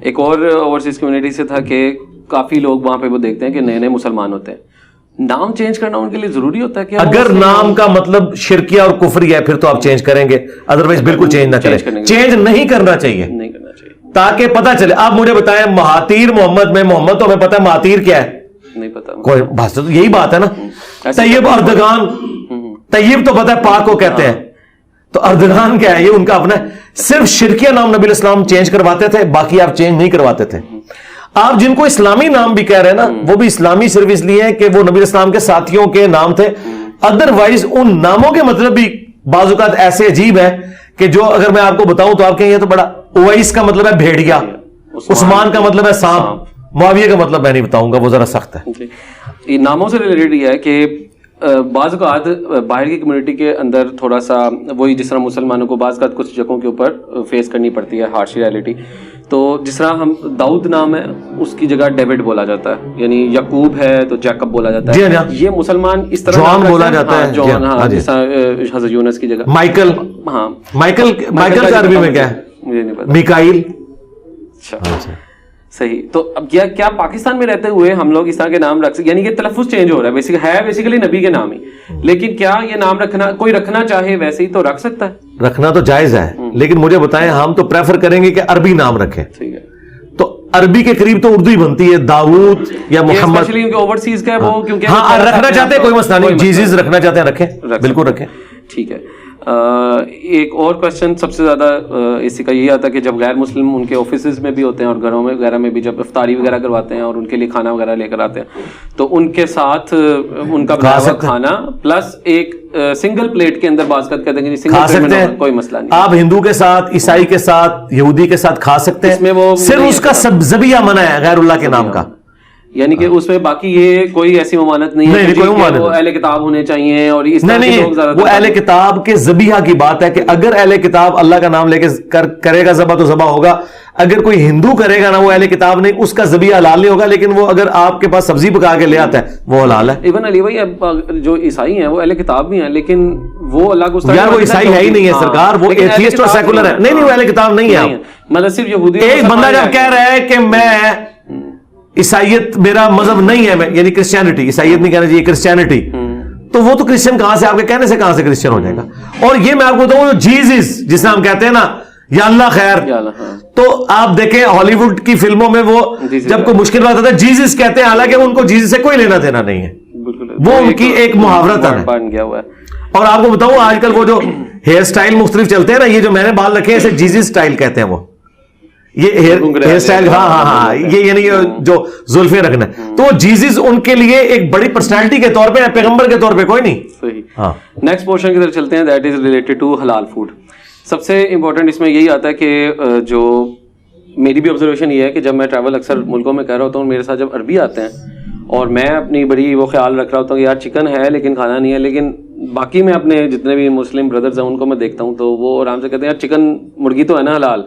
एक और overseas community से था कि काफी लोग वहां पे वो देखते हैं कि नए नए मुसलमान होते हैं, नाम चेंज करना उनके लिए जरूरी होता है? कि अगर नाम का मतलब शिरकिया और कुफरी है फिर तो आप चेंज करेंगे, अदरवाइज बिल्कुल चेंज ना करें। चेंज नहीं करना चाहिए, नहीं करना चाहिए, ताकि पता चले। आप मुझे बताएं महातीर मोहम्मद में मोहम्मद तो हमें पता है, महातीर क्या है? नहीं पता। कोई भाषा तो यही बात है ना। तैयब अर्दगान, तैयब तो पता है पाक को कहते हैं, तो अर्दगान क्या है? ये उनका अपना। सिर्फ शिरकिया नाम नबी इस्लाम चेंज करवाते थे, बाकी आप चेंज नहीं करवाते थे। आप जिनको इस्लामी नाम भी कह रहे हैं ना, वो भी इस्लामी सिर्फ इसलिए है कि वो नबी इस्लाम के साथियों के नाम थे, अदरवाइज उन नामों के मतलब भी बाजुकात ऐसे अजीब है कि जो अगर मैं आपको बताऊं तो आप कहेंगे तो बड़ा। उवैस का मतलब है भेड़िया, उस्मान का मतलब है सांप, मुआविया का मतलब मैं नहीं बताऊंगा, वो जरा सख्त है। ये नामों से रिलेटेड है कि बाज़-औक़ात बाहर की कम्युनिटी के अंदर थोड़ा सा वही, जिस तरह मुसलमानों को बाज़-औक़ात कुछ जगहों के ऊपर फेस करनी पड़ती है हार्श रियलिटी। तो जिस तरह हम दाऊद नाम है उसकी जगह डेविड बोला जाता है, यानी याकूब है तो जैकब बोला जाता है। ये मुसलमान इस तरह जॉन बोला जाता है, जॉन, हाँ, जिस तरह हज़रत यूनुस की जगह माइकल। हाँ, माइकल का अरबी में क्या है? मुझे नहीं पता। मिकाइल। अच्छा, सही। तो अब क्या पाकिस्तान में रहते हुए हम लोग इस तरह के नाम रख सकते? यानी कि तलफ़ुज़ चेंज हो रहा है, बेसिकली नबी के नाम ही, लेकिन क्या ये नाम कोई रखना चाहे वैसे ही तो रख सकता है? रखना तो जायज है, लेकिन मुझे बताएं, हम तो प्रेफर करेंगे कि अरबी नाम रखें। ठीक है, तो अरबी के करीब तो उर्दू ही बनती है, दाऊद या मोहम्मद। क्योंकि ओवरसीज का है वो, क्योंकि हाँ रखना चाहते हैं कोई मसला नहीं, जीजिस रखना चाहते हैं रखें, बिल्कुल रखें। ठीक है। एक और क्वेश्चन सबसे ज़्यादा इसी का यही आता है कि जब गैर मुस्लिम उनके ऑफिसेज में भी होते हैं और घरों में वगैरह में भी जब इफ्तारी वगैरह करवाते हैं और उनके लिए खाना वगैरह लेकर आते हैं, तो उनके साथ उनका बनाया हुआ खाना प्लस एक सिंगल प्लेट के अंदर बाज़ कहते हैं सिंगल प्लेट में कोई मसला नहीं। आप हिंदू के साथ, ईसाई के साथ, यहूदी के साथ खा सकते हैं, इसमें वो सिर्फ उसका ज़बिया मना है गैरुल्लाह के नाम का, यानी कि उसमें बाकी ये कोई ऐसी ममानत नहीं है कि वो अहले किताब होने चाहिए और इस तरह के लोग ज़्यादा। वो अहले किताब के ज़बिया की बात है कि अगर अहले किताब अल्लाह का नाम लेके करेगा ज़बा तो ज़बा होगा। अगर कोई हिंदू करेगा ना, वो अहले किताब नहीं, उसका ज़बिया हलाल नहीं होगा, लेकिन वो अगर आपके पास सब्जी पका के ले आता है वो हलाल है। इवन अली भाई जो ईसाई हैं वो अहले किताब भी हैं, लेकिन वो अल्लाह को यार वो ईसाई है ही नहीं है सरकार, वो एथियस्ट और सेकुलर है। नहीं, वो अहले किताब नहीं है, मतलब सिर्फ यहूदी। एक बंदा जब कह रहा है कि मैं ईसाइयत मेरा मजहब नहीं है, मैं यानी क्रिश्चियनिटी, ईसाइयत नहीं कहना चाहिए, क्रिश्चियनिटी, तो वो तो क्रिश्चियन कहां से, आपके कहने से कहां से क्रिश्चियन हो जाएगा? और ये मैं आपको बताऊं, जीसस जिसे हम कहते हैं ना, या अल्लाह खैर, तो आप देखें हॉलीवुड की फिल्मों में वो जब कोई मुश्किल बात आता है जीसस कहते हैं, हालांकि उनको जीसस से कोई लेना देना नहीं है, वो उनकी एक मुहावरत है। और आपको बताऊं आजकल वो जो हेयर स्टाइल मुख्तलिफ चलते हैं ना, ये जो मैंने बाल रखे हैं इसे जीसस स्टाइल कहते हैं, वो ये हेयर स्टाइल, हाँ, ये यानी जो जुल्फे रखना, तो जीसस उनके लिए एक बड़ी पर्सनालिटी के तौर पे, पैगंबर के तौर पे कोई नहीं। सही। हाँ, नेक्स्ट पोर्शन की तरफ चलते हैं, दैट इज रिलेटेड टू हलाल फूड। सबसे इंपॉर्टेंट इसमें यही आता है कि जो मेरी भी ऑब्जर्वेशन ये है कि जब मैं ट्रैवल अक्सर मुल्कों में कर रहा होता हूँ, मेरे साथ जब अरबी आते हैं और मैं अपनी बड़ी वो ख्याल रख रहा होता हूँ कि यार चिकन है लेकिन खाना नहीं है, लेकिन बाकी मैं अपने जितने भी मुस्लिम ब्रदर्स हैं उनको मैं देखता हूँ तो वो आराम से कहते हैं यार चिकन मुर्गी तो है ना हलाल,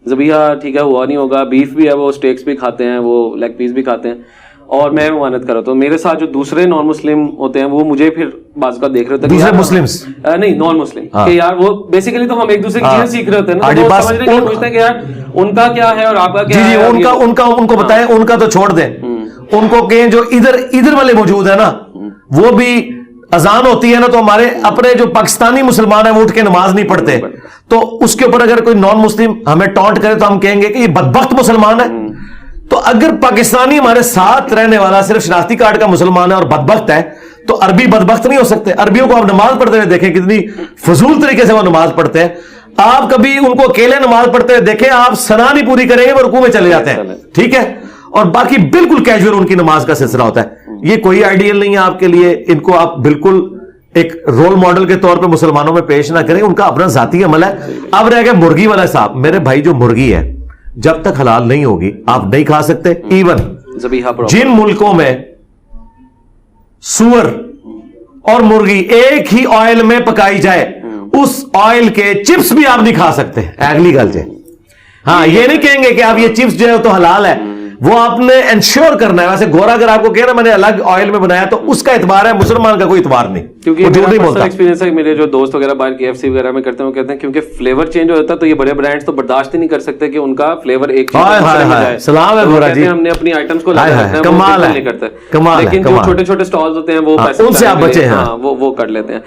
ज़बिया ठीक है हुआ नहीं होगा, बीफ भी है, वो स्टेक्स भी खाते हैं, वो लेग पीस भी खाते हैं, और मैं ममानत कर रहा हूँ। मेरे साथ जो दूसरे नॉन मुस्लिम होते हैं वो मुझे फिर बाज़ का देख रहे होते हैं, दूसरे मुस्लिम्स नहीं नॉन मुस्लिम, कि यार वो बेसिकली तो हम एक दूसरे की चीजें सीख रहे होते हैं ना, तो वो समझने के लिए पूछते हैं कि यार उनका क्या है और आपका क्या है। उनको बताएं, उनका तो छोड़ दें, उनको कहें जो इधर वाले मौजूद है ना, वो भी अजान होती है ना तो हमारे अपने जो पाकिस्तानी मुसलमान है वो उठ के नमाज नहीं पढ़ते, तो उसके ऊपर अगर कोई नॉन मुस्लिम हमें टॉन्ट करे तो हम कहेंगे कि ये बदबख्त मुसलमान है। तो अगर पाकिस्तानी हमारे साथ रहने वाला सिर्फ शनाख्ती कार्ड का मुसलमान है और बदबख्त है, तो अरबी बदबख्त नहीं हो सकते। अरबियों को आप नमाज पढ़ते हुए देखें, कितनी फजूल तरीके से वो नमाज पढ़ते हैं। आप कभी उनको अकेले नमाज पढ़ते हुए देखें, आप सना नहीं पूरी करेंगे वो रुकू में चले जाते हैं, ठीक है, और बाकी बिल्कुल कैजुअल उनकी नमाज का सिलसिला होता है। ये कोई आइडियल नहीं है आपके लिए, इनको आप बिल्कुल एक रोल मॉडल के तौर पे मुसलमानों में पेश ना करें, उनका अपना जाती अमल है। अब रह गया मुर्गी वाला साहब, मेरे भाई जो मुर्गी है जब तक हलाल नहीं होगी आप नहीं खा सकते। इवन जिन मुल्कों में सुअर और मुर्गी एक ही ऑयल में पकाई जाए, उस ऑयल के चिप्स भी आप नहीं खा सकते। अगली गल है, हाँ, ये नहीं कहेंगे कि आप ये चिप्स जो है तो हलाल है, वो आपने इंश्योर करना है। वैसे गोरा अगर आपको कहे ना मैंने अलग ऑयल में बनाया तो उसका इतबार है, मुसलमान का कोई इतबार नहीं, क्योंकि वो झूठ नहीं बोलता। एक्सपीरियंस है, मेरे जो दोस्त वगैरह बाहर KFC वगैरह में करते हैं वो कहते हैं क्योंकि फ्लेवर चेंज हो जाता है तो ये बड़े ब्रांड्स तो बर्दाश्त ही नहीं कर सकते कि उनका फ्लेवर एक चीज हाय हाय में हाय, जाए। सलाम है तो वो गोरा कहते जी, हैं हमने अपनी आइटम्स को हाय लगा हाय, रखना है, कमाल वो है, नहीं करते। कमाल है, लेकिन जो कमाल। छोटे छोटे स्टॉल्स होते हैं वो हाँ, पैसे उनसे आप बचे हैं। वो कर लेते हैं।